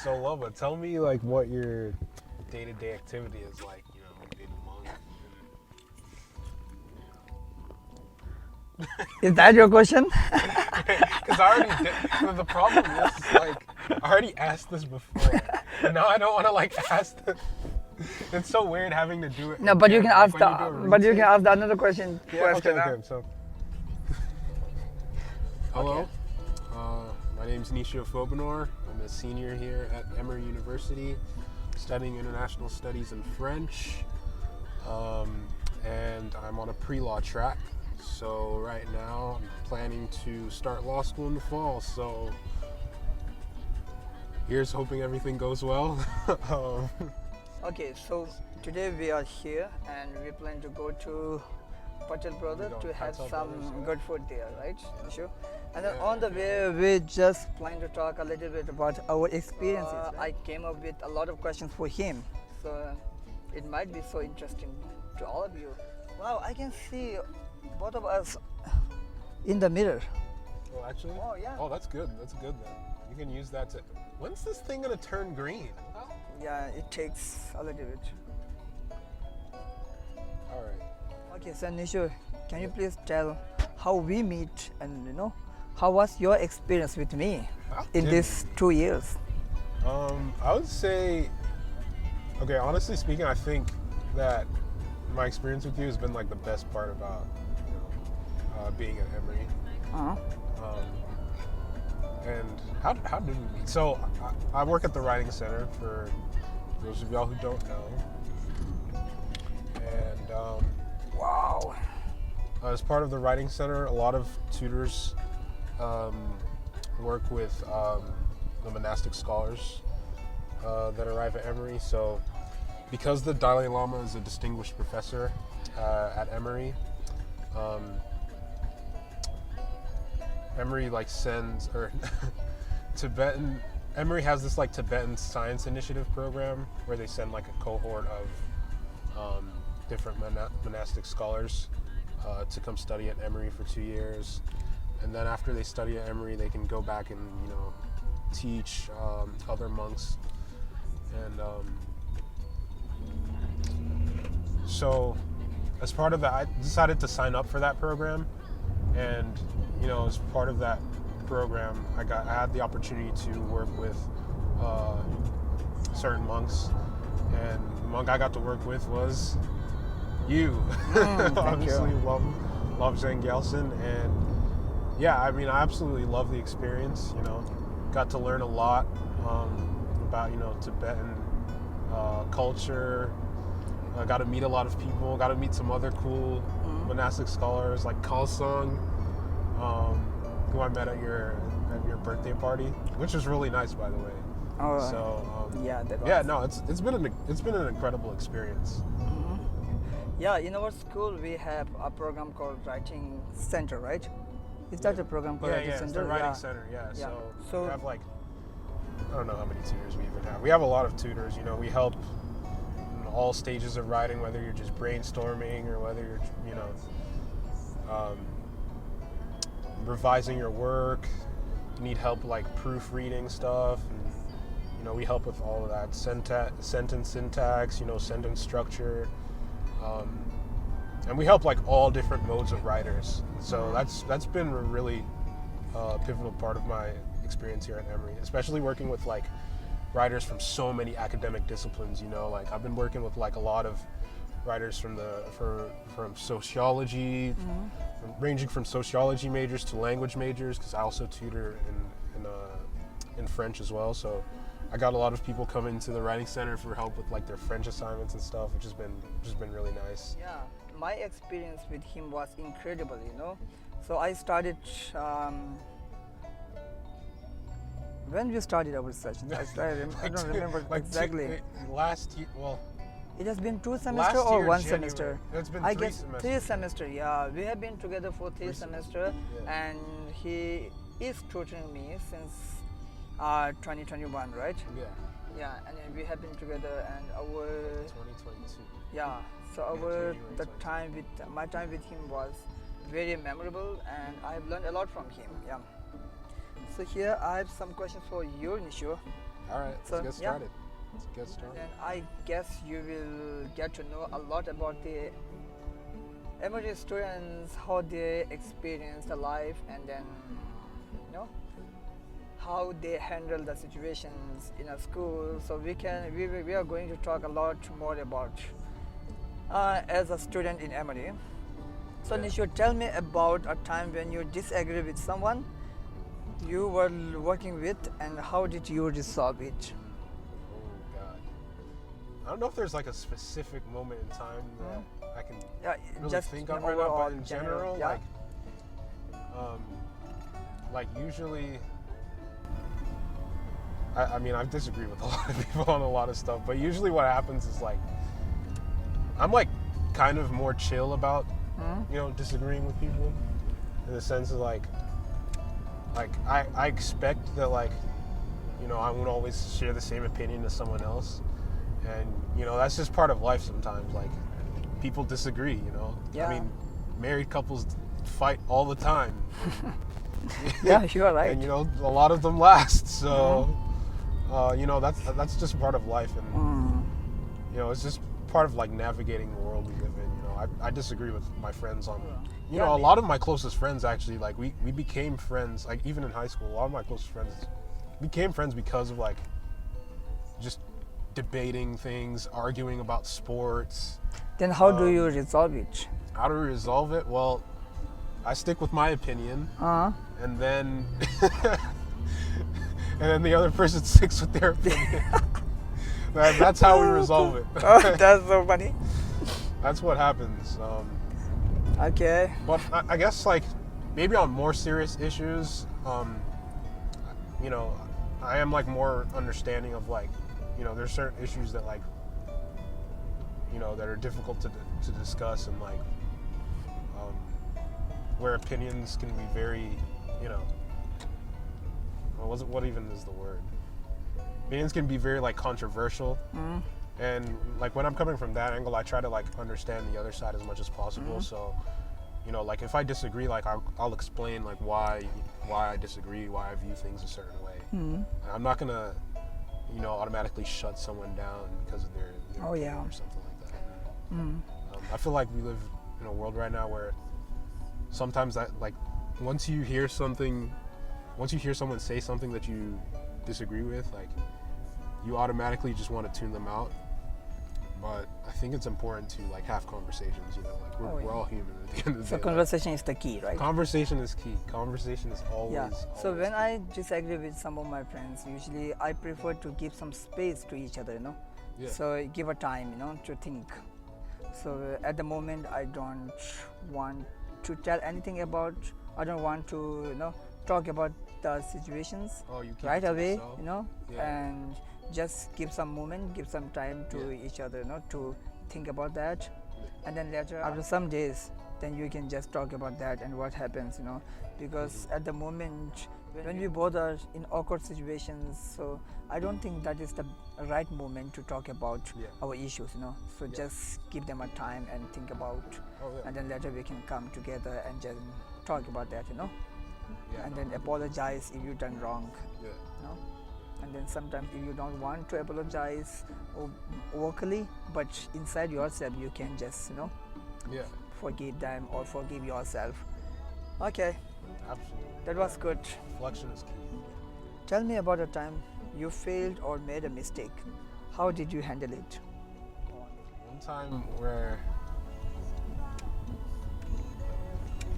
So Loba, tell me like what your day-to-day activity is like, you know, in a month. Is that your question? Because I already did. The problem is like I already asked this before, and now I don't want to like ask. It's so weird having to do it. No, but you can again, ask like, when you do a but you can retake. ask the another question Yeah, first. okay, you know? okay. So, hello. My name's Nishu. I'm a senior here at Emory University, studying international studies and French, and I'm on a pre-law track. So right now I'm planning to start law school in the fall. So here's hoping everything goes well. um, Okay, so today we are here and we plan to go to Patel Brother We go to have Patel some Brothers, yeah. good food there, right, Nishu? And then Yeah. on the way, we just plan to talk a little bit about our experiences. I came up with a lot of questions for him, so it might be so interesting to all of you. Wow, I can see both of us in the mirror. oh, actually. Oh, yeah. Oh, that's good. That's good then. You can use that to. When's this thing gonna turn green? Yeah, it takes a little bit. All right. Okay, so Nishu, can you please tell how we meet and how was your experience with me How in did these we 2 years? I would say, okay, honestly speaking, I think that my experience with you has been like the best part about, you know, being at Emory. Uh-huh. And how did we meet? So I work at the Writing Center for those of y'all who don't know. And Wow. as part of the Writing Center, a lot of tutors work with the monastic scholars that arrive at Emory. So because the Dalai Lama is a distinguished professor at Emory, Emory like sends or Tibetan. Emory has this like Tibetan Science Initiative program where they send like a cohort of different monastic scholars to come study at Emory for 2 years, and then after they study at Emory, they can go back and teach other monks. And so, as part of that, I decided to sign up for that program, and as part of that program, I had the opportunity to work with certain monks, and the monk I got to work with was you. Thank Obviously, you. love Zhang Gelson, and yeah, I mean, I absolutely love the experience. Got to learn a lot about Tibetan culture. Got to meet a lot of people. Got to meet some other cool monastic scholars like Kalsung, who I met at your birthday party, which was really nice, by the way. Oh, So yeah, that was. yeah, no, it's been an incredible experience. Yeah, in our school we have a program called Writing Center, right? Is that a program called Writing It's Center? the Writing Yeah. Center. Yeah. Yeah. So So- we have like, I don't know how many tutors we even have. We have a lot of tutors. We help in all stages of writing, whether you're just brainstorming or whether you're revising your work. You need help like proofreading stuff, and we help with all of that sentence syntax, sentence structure. And we help like all different modes of writers. So that's been a really pivotal part of my experience here at Emory, especially working with like writers from so many academic disciplines. Like I've been working with like a lot of writers from sociology, ranging from sociology majors to language majors, because I also tutor in French as well. So I got a lot of people coming to the Writing Center for help with like their French assignments and stuff, which has been really nice. Yeah, my experience with him was incredible, So I started, when we started our session, I don't remember Like exactly. Last year, well, It has been 2 semesters last or year, 1 January. semester? It's been I 3 guess semesters. 3 semester. Yeah, we have been together for 3 3 semester, yeah. and he is tutoring me since 2021, right? Yeah, Yeah, and then we have been together, and our 2022. yeah. So January the 2022. time with my time with him was very memorable, and I've learned a lot from him. Yeah. So here I have some questions for you, Nishu. All right, So, let's get yeah. started. Let's get started. Then I guess you will get to know a lot about the MRD students, how they experience the life, and then you know how they handle the situations in a school. So we are going to talk a lot more about as a student in MRD. So Yeah. Nishu, tell me about a time when you disagree with someone you were working with, and how did you resolve it? Oh God. I don't know if there's like a specific moment in time that I can Yeah, really just think in of right now, overall, but in general, yeah. like usually, I mean, I've disagreed with a lot of people on a lot of stuff, but usually what happens is like, I'm like kind of more chill about, disagreeing with people, in the sense of like I expect that like, I won't always share the same opinion as someone else, and that's just part of life sometimes. Like, people disagree, Yeah. I mean, married couples fight all the time. Yeah, you are right. And a lot of them last. So, that's just part of life, and it's just part of like navigating the world we live in. I disagree with my friends on, Yeah, a lot of my closest friends actually, like we became friends. Like even in high school, a lot of my closest friends became friends because of like just debating things, arguing about sports. Then how do you resolve it? How to resolve it? Well, I stick with my opinion, and then the other person sticks with their opinion. That's how we resolve it. Oh, that's so funny. That's what happens. Okay. But I guess like maybe on more serious issues, I am like more understanding of like, there's certain issues that like, that are difficult to discuss, and like where opinions can be very, what even is the word? Opinions can be very like controversial. And like when I'm coming from that angle, I try to like understand the other side as much as possible. So, like if I disagree, like I'll explain like why I disagree, why I view things a certain way. And I'm not gonna, automatically shut someone down because of their opinion or something like that. I feel like we live in a world right now where sometimes once you hear someone say something that you disagree with, like you automatically just want to tune them out. But I think it's important to like have conversations, like we're all human at the end of the So day. conversation is the key, right? Conversation is key. Conversation is always. Yeah. So always when key. I disagree with some of my friends, usually I prefer to give some space to each other, Yeah. So give a time, to think. So at the moment, I don't want to tell anything about. I don't want to, talk about the situations Oh, you keep right it to away, yourself? Yeah. and just give some moment, give some time to each other, to think about that, and then later after some days, then you can just talk about that and what happens, because at the moment when we both are in awkward situations, so I don't think that is the right moment to talk about our issues, So just give them a time and think about, and then later we can come together and just talk about that, and then apologize if you done wrong. And then sometimes if you don't want to apologize vocally, but inside yourself you can just forgive them or forgive yourself. Okay, Absolutely. that was good. Reflection is key. Tell me about a time you failed or made a mistake. How did you handle it? One time where,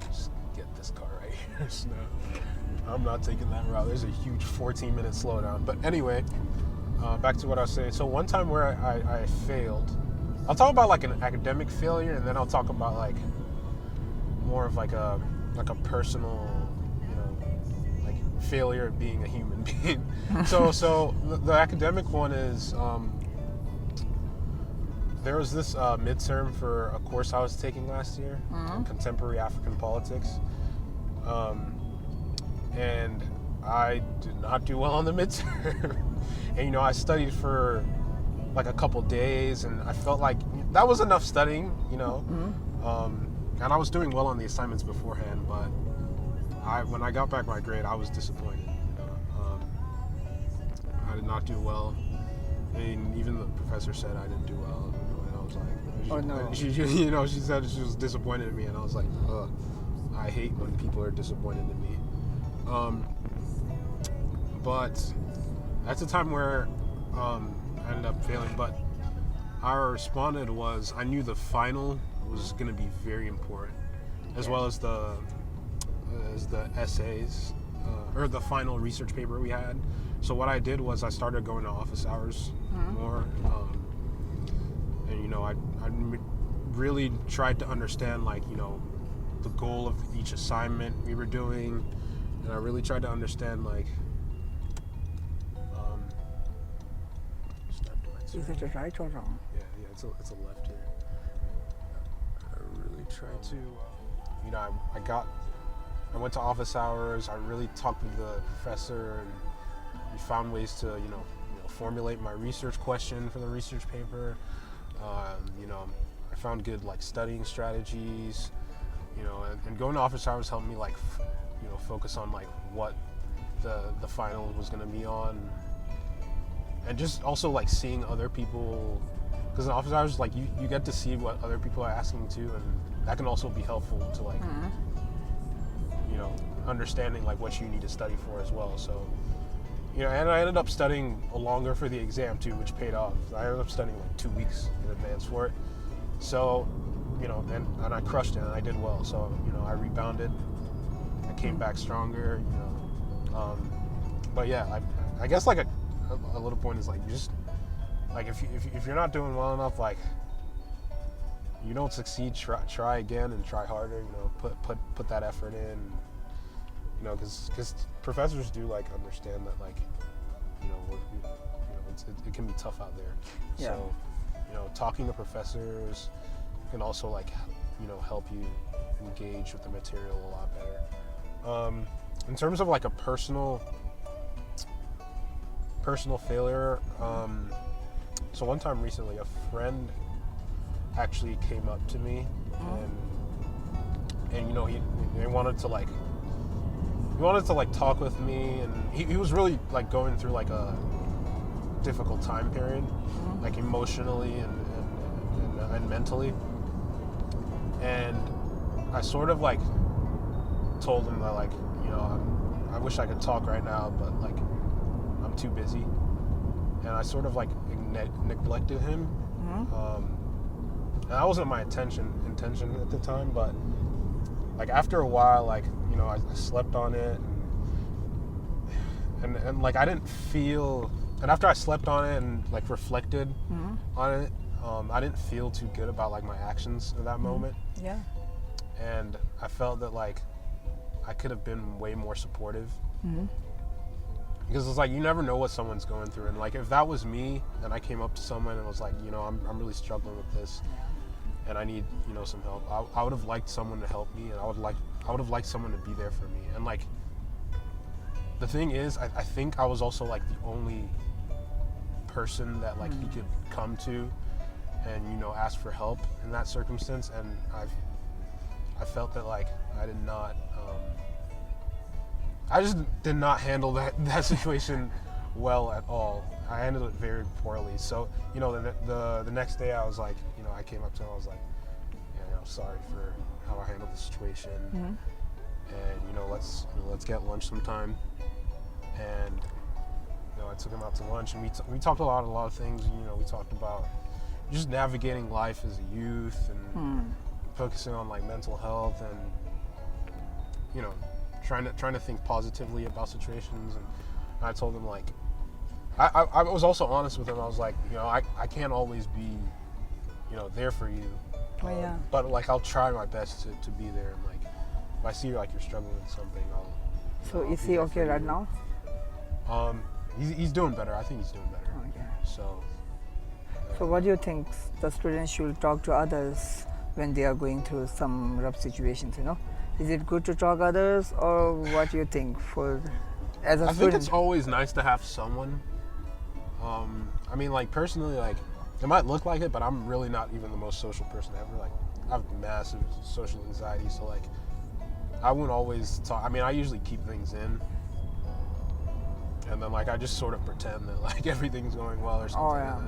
just get this car right here. No, I'm not taking that route. There's a huge 14-minute slowdown. But anyway, back to what I was saying. So one time where I failed, I'll talk about like an academic failure, and then I'll talk about like more of like a personal, like failure of being a human being. So the academic one is, there was this midterm for a course I was taking last year, contemporary African politics, and I did not do well on the midterm. And I studied for like a couple days, and I felt like that was enough studying, and I was doing well on the assignments beforehand, but when I got back my grade, I was disappointed. I did not do well. And even the professor said I didn't do well. And I was like, Oh, no. She said she was disappointed in me, and I was like, ugh, I hate when people are disappointed in me. But that's a time where I ended up failing. But how I responded was I knew the final was going to be very important, as well as the essays or the final research paper we had. So what I did was I started going to office hours more, and I really tried to understand the goal of each assignment we were doing, and I really tried to understand Is it right or wrong? Yeah, it's a left here. I really tried to, I went to office hours. I really talked with the professor, and we found ways to, formulate my research question for the research paper. I found good studying strategies, and going to office hours helped me focus on what the final was going to be on. And just also seeing other people, because in office hours you get to see what other people are asking too, and that can also be helpful to understanding what you need to study for as well. So and I ended up studying longer for the exam too, which paid off. I ended up studying 2 weeks in advance for it. So and I crushed it and I did well. So I rebounded. I came back stronger. But yeah, I guess a little point is just if you're not doing well enough, you don't succeed, try again and try harder. Put that effort in. Because professors do understand that it can be tough out there. Yeah. So talking to professors can also help you engage with the material a lot better. In terms of a personal failure, so one time recently a friend actually came up to me and he wanted to talk with me, and he was really going through a difficult time period, emotionally and mentally, and I sort of told him that I wish I could talk right now, but I'm too busy, and I sort of neglected him. And that wasn't my intention at the time, but after a while, I slept on it, and I didn't feel, and after I slept on it and reflected on it, I didn't feel too good about my actions in that moment. Yeah. And I felt that I could have been way more supportive. Because it's you never know what someone's going through, and if that was me and I came up to someone and was I'm really struggling with this, and I need some help, I would have liked someone to help me, and I would have liked someone to be there for me. And the thing is, I think I was also the only person that he could come to and ask for help in that circumstance, and I felt that I did not I just did not handle that situation well at all. I handled it very poorly. So the next day I was I came up to him, I was sorry for how I handled the situation, and let's get lunch sometime. And I took him out to lunch, and we talked a lot of things. We talked about just navigating life as a youth, and focusing on mental health, and trying to think positively about situations. And I told him I was also honest with him. I was I can't always be there for you, but I'll try my best to be there. And if I see you're struggling with something, So is he okay right now? He's doing better. I think he's doing better. Okay. So what do you think the students should talk to others when they are going through some rough situations? Is it good to talk others, or what do you think as a student? I think it's always nice to have someone. I mean, personally, it might look like it, but I'm really not even the most social person ever. I have massive social anxiety, so I wouldn't always talk. I mean, I usually keep things in. and then like I just sort of pretend that like everything's going well or something. yeah.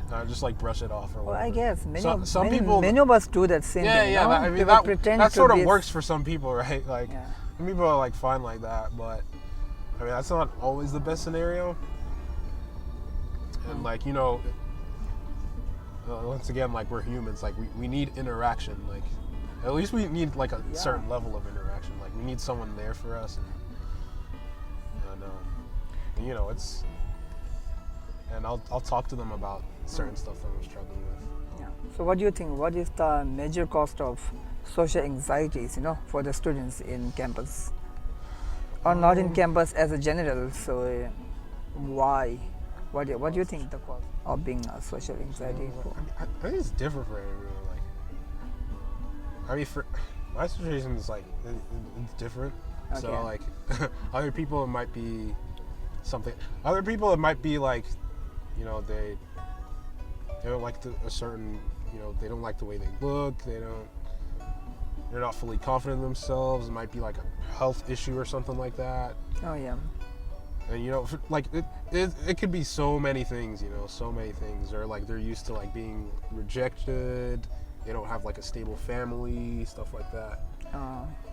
And I just like brush it off or Well, whatever. I guess many, Some people, many of us do that same yeah, thing. yeah. No? I mean, People that, pretend that to sort of be- works for some people, right? Like, Yeah. some people are like fine like that, but I mean, that's not always the best scenario. And like, you know, once again, like we're humans, like we need interaction. Like, at least we need like a certain level of interaction. Like, we need someone there for us, and you know, it's. And I'll talk to them about certain stuff that I'm struggling with. Yeah. So what do you think? What is the major cost of social anxieties, for the students in campus? Or not in campus as a general, so why? What do you think the cost of being a social anxiety? I think it's different for everyone. Like, I mean, for my situation is like it's different. So Okay. like, other people it might be something. Other people it might be like, you know, they don't like a certain, you know, they don't like the way they look. They're not fully confident in themselves. It might be like a health issue or something like that. Oh yeah. And you know, like it could be so many things, you know, so many things. Or like they're used to like being rejected. They don't have like a stable family, stuff like that.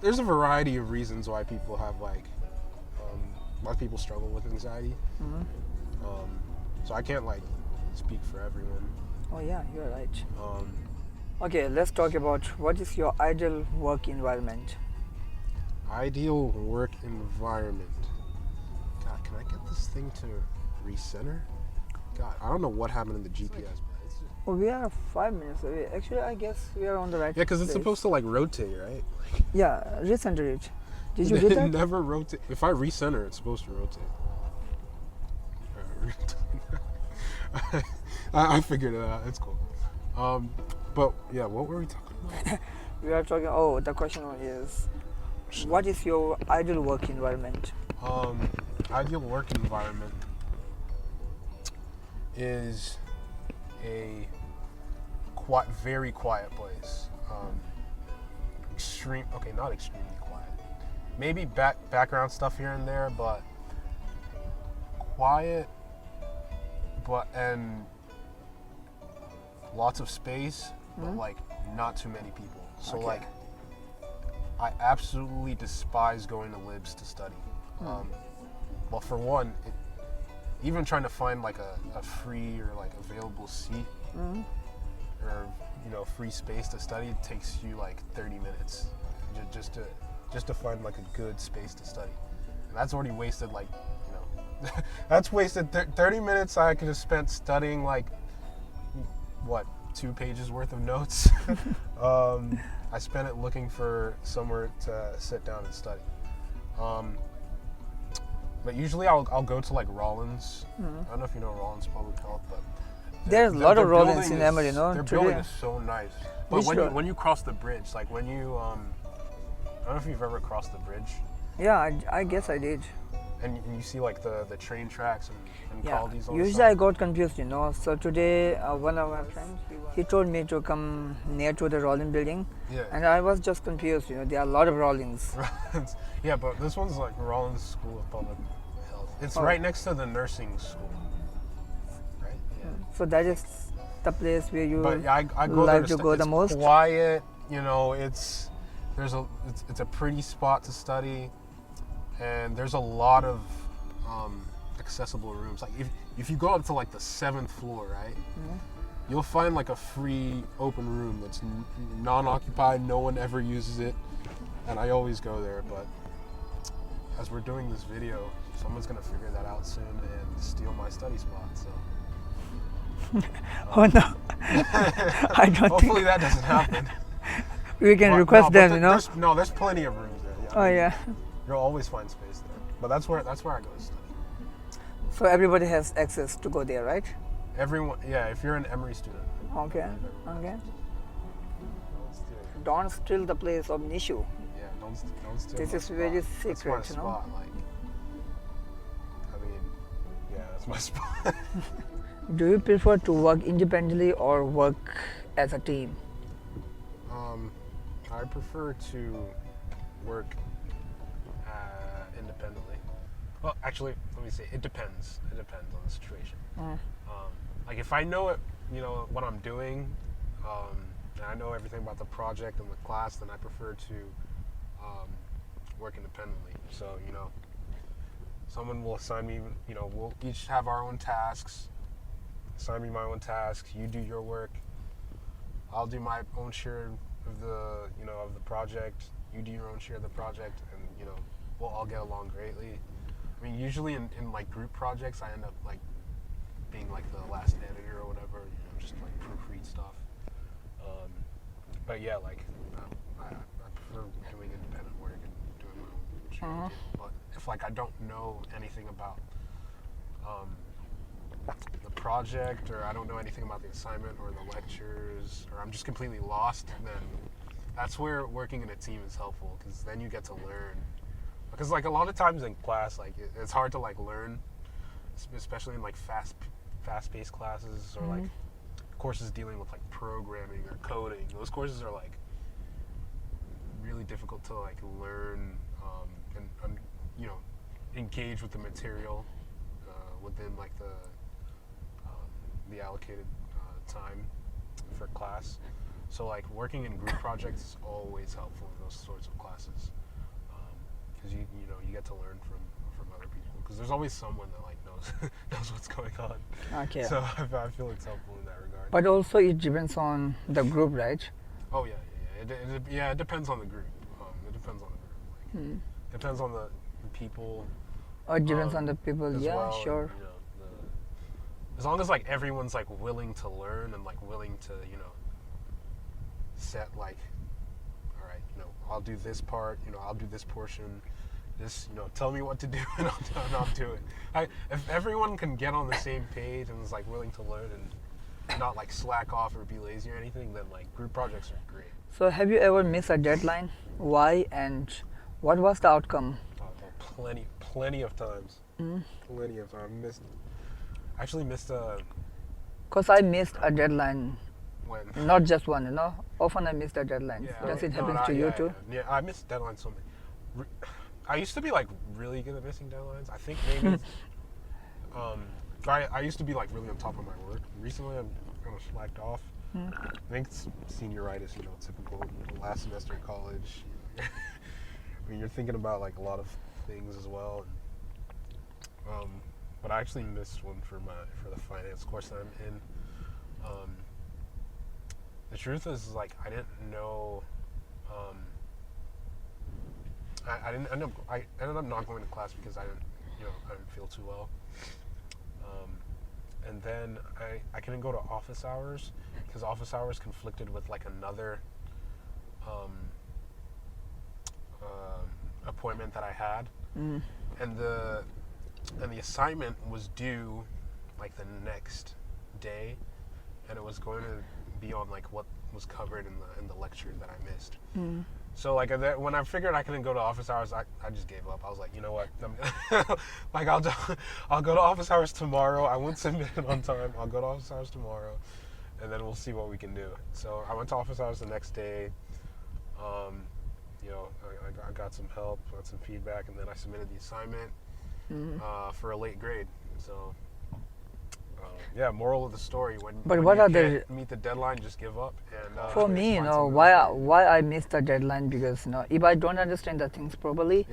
There's a variety of reasons why people have like, why people struggle with anxiety. So I can't like speak for everyone. Oh yeah, you're right. Okay, let's talk about what is your ideal work environment. Ideal work environment. God, can I get this thing to recenter? God, I don't know what happened in the GPS. But it's just... Oh, we are 5 minutes away. Actually, I guess we are on the right. Yeah, because it's place. supposed to like rotate, right? Yeah, recenter it. Did you do It that? never rotate. If I recenter, it's supposed to rotate. I figured it out. It's cool. But yeah, what were we talking about? We are talking. Oh, the question is, what is your ideal work environment? Ideal work environment is a very quiet place. Not extremely quiet. Maybe background stuff here and there, but quiet, and lots of space, but like not too many people. So Okay. like, I absolutely despise going to libs to study. Well, for one, even trying to find like a free or like available seat or free space to study takes you like 30 minutes just to find like a good space to study, and that's already wasted like that's wasted 30 minutes I could have spent studying like what 2 pages worth of notes. I spent it looking for somewhere to sit down and study. But usually I'll go to like Rollins. I don't know if you know Rollins Public Health, but There's a lot of their Rollins building in is- Emory, no? Their Today. building is so nice. But Which when road? you cross the bridge, like when you I don't know if you've ever crossed the bridge, Yeah, I guess I did. and you see like the train tracks and Yeah. Caldi's on the Usually I side. got confused, So today one of my friends, he told me to come near to the Rollins building, Yeah. and I was just confused. There are a lot of Rollins. Yeah, but this one's like Rollins School of Public Health. It's Oh. right next to the nursing school. Right? Yeah. So that is the place where you But yeah, I go there like to stu- go the it's most. quiet, it's a pretty spot to study, and there's a lot of accessible rooms. Like if you go up to like the 7th floor, right? You'll find like a free open room that's non-occupied. No one ever uses it, and I always go there. But as we're doing this video, someone's gonna figure that out soon and steal my study spot. So Oh no, I don't hopefully think that doesn't happen. we can But- request no, but them. there's plenty of rooms there. Yeah. Oh yeah. You'll always find space there. But that's where I go to study. So everybody has access to go there, right? Everyone, yeah. If you're an Emory student, Okay. Okay. don't steal it. Don't steal the place of Nishu. Yeah, don't steal. This my is spot. very That's my secret, spot. Like, I mean, yeah, that's my spot. Do you prefer to work independently or work as a team? I prefer to work independently. Well, actually, let me say it depends. It depends on the situation. Mm. Like if I know it, what I'm doing, and I know everything about the project and the class, then I prefer to work independently. So someone will assign me. We'll each have our own tasks. Assign me my own tasks. You do your work. I'll do my own share of the project. You do your own share of the project, and we'll all get along greatly. I mean, usually in like group projects, I end up like being like the last editor or whatever, just like proofread stuff. But yeah, like I prefer doing independent work and doing my own share. Uh-huh. But if like I don't know anything about the project, or I don't know anything about the assignment or the lectures, or I'm just completely lost, then that's where working in a team is helpful, because then you get to learn. Because like a lot of times in class, like it's hard to like learn, especially in like fast-paced classes, or like courses dealing with like programming or coding. Those courses are like really difficult to like learn and engage with the material within like the allocated time for class. So like working in group projects is always helpful in those sorts of classes, because you get to learn from other people, because there's always someone that like knows what's going on. Okay. So I feel it's helpful in that regard. But also it depends on the group, right? Oh yeah. It depends on the group. It depends on the group. Like, depends on the people. Or it depends on the people. As Yeah, well, sure. And, as long as like everyone's like willing to learn and like willing to set like, all right, I'll do this part, I'll do this portion, this, tell me what to do and I'll do it. If everyone can get on the same page and is like willing to learn and not like slack off or be lazy or anything, then like group projects are great. So have you ever missed a deadline? Why, and what was the outcome? Plenty of times. Plenty of times. Actually missed a. Because I missed a deadline. When? Not just one, Often I miss the deadlines. Yeah, Does it happen to you too? Yeah, I miss deadlines so many. I used to be like really good at missing deadlines. I think maybe. I used to be like really on top of my work. Recently, I'm kind of slacked off. I think it's senioritis, typical last semester of college. I mean, you're thinking about like a lot of things as well. But I actually missed one for the finance course that I'm in. The truth is, like, I didn't know. I ended up not going to class because I didn't feel too well. And then I couldn't go to office hours because office hours conflicted with like another appointment that I had, and the assignment was due like the next day, and it was going to be on like what was covered in the lecture that I missed. So like when I figured I couldn't go to office hours, I just gave up. I was like, you know what, like I'll go to office hours tomorrow. I won't submit it on time. I'll go to office hours tomorrow, and then we'll see what we can do. So I went to office hours the next day. I got some help, got some feedback, and then I submitted the assignment for a late grade. So yeah, moral of the story: when you can't meet the deadline, just give up. And for me, why I missed the deadline, because if I don't understand the things properly,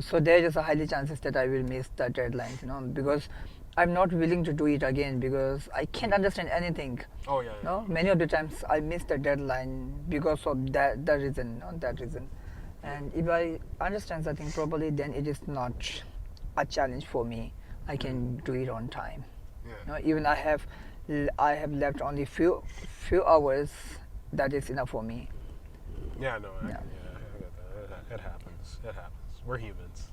so there is a highly chances that I will miss the deadlines, because I'm not willing to do it again because I can't understand anything. Oh yeah. No, many of the times I miss the deadline because of that reason. And if I understand something properly, then it is not a challenge for me. I can do it on time. Yeah. Even I have left only few hours. That is enough for me. Yeah, no, I get that. It happens. It happens. We're humans.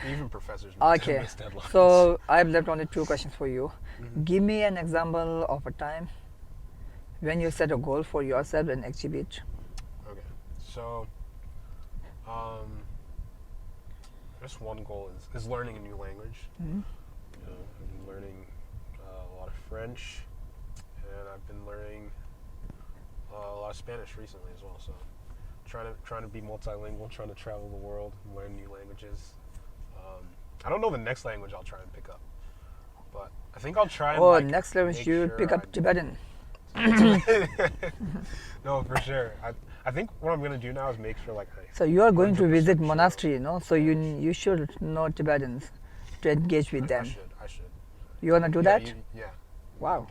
Even professors miss deadlines. So I've left only 2 questions for you. Give me an example of a time when you set a goal for yourself and achieve it. Okay, so just one goal is learning a new language. I've been learning a lot of French, and I've been learning a lot of Spanish recently as well. So trying to be multilingual, trying to travel the world, and learn new languages. I don't know the next language I'll try and pick up, but I think I'll try and Oh, like, next level, make you sure pick up I- Tibetan. No, for sure. I think what I'm gonna do now is make sure like So you are going to 100% visit sure. monastery, no? So you should know Tibetans to engage with them. I should. You wanna do Yeah, that? yeah. Wow.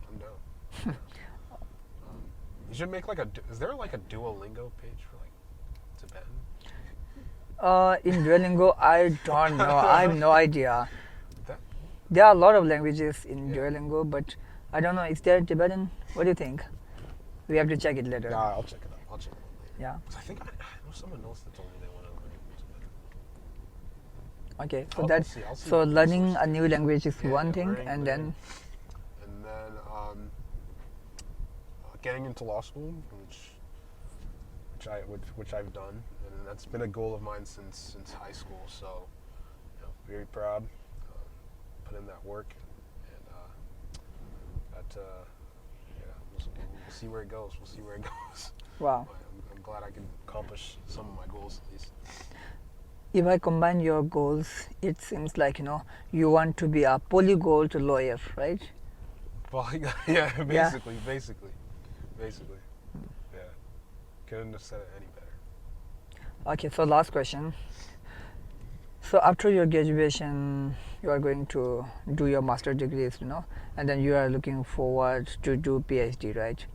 I'm down. You should make like is there like a Duolingo page for like Tibetan? In Duolingo, I don't know. I have no idea. That, There are a lot of languages in Yeah. Duolingo, but I don't know. Is there Tibetan? What do you think? We have to check it later. nah, I'll check it out. Later. Yeah. 'Cause I think I know someone else that told me they want to learn Tibetan. Okay. So I'll that's see so what learning resources. a new language is Yeah, one yeah, thing, learning- and then and then getting into law school, which I've done, and that's been a goal of mine since high school. So, very proud. Put in that work, and we'll see where it goes. We'll see where it goes. wow. But I'm glad I can accomplish some of my goals at least. If I combine your goals, it seems like you want to be a polyglot lawyer, right? Well, yeah, basically. Yeah, couldn't have said it any better. Okay, so last question. So after your graduation, you are going to do your master degrees, and then you are looking forward to do PhD, right?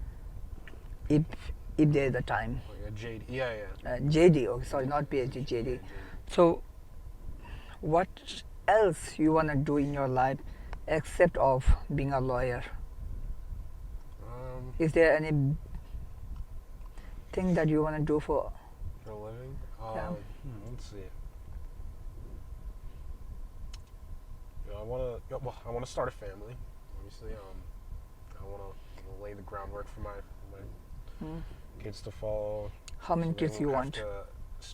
If there is a time. Like a JD, yeah. JD, oh sorry, not PhD, JD. So what else you want to do in your life except of being a lawyer? Is there any thing that you want to do for? For a living? Yeah. Let's see. I want to start a family. Obviously, I want to lay the groundwork for my Hmm. kids to follow. How many So they kids you won't want? have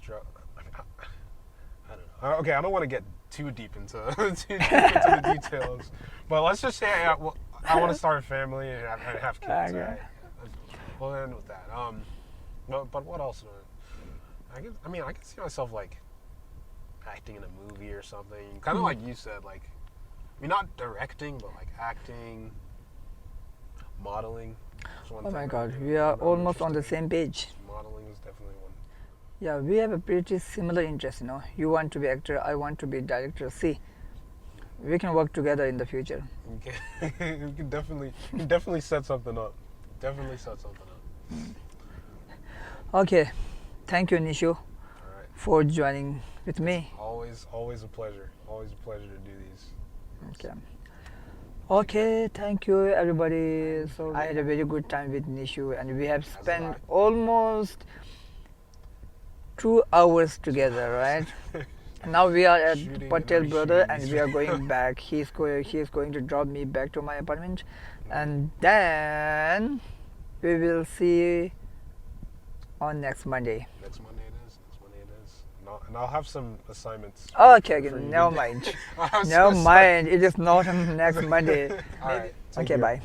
to I don't know. Okay, I don't want to get too deep into the details, but let's just say I want to start a family and have kids. Okay. Right? We'll end with that. No, but what else? I can see myself like acting in a movie or something. Kind of like you said, like not directing, but like acting, modeling. Oh my God, we are almost on the same page. Modeling is definitely one. Yeah, we have a pretty similar interest, You want to be actor, I want to be director. See, we can work together in the future. Okay. We can definitely set something up. Definitely set something up. Okay, thank you, Nishu, All right. for joining with me. Always a pleasure. Always a pleasure to do these. Okay. Okay, thank you, everybody. So I had a very good time with Nishu, and we have spent almost 2 hours together, right? Now we are at Shooting Patel and Brother, reshooting and these we are going back. He is going to drop me back to my apartment, and then we will see on next Monday. Next Monday it is. And I'll have some assignments. Okay, for you never to do. mind. I'll have Never some mind. It is not on next Monday. All right. Take Okay, care. bye.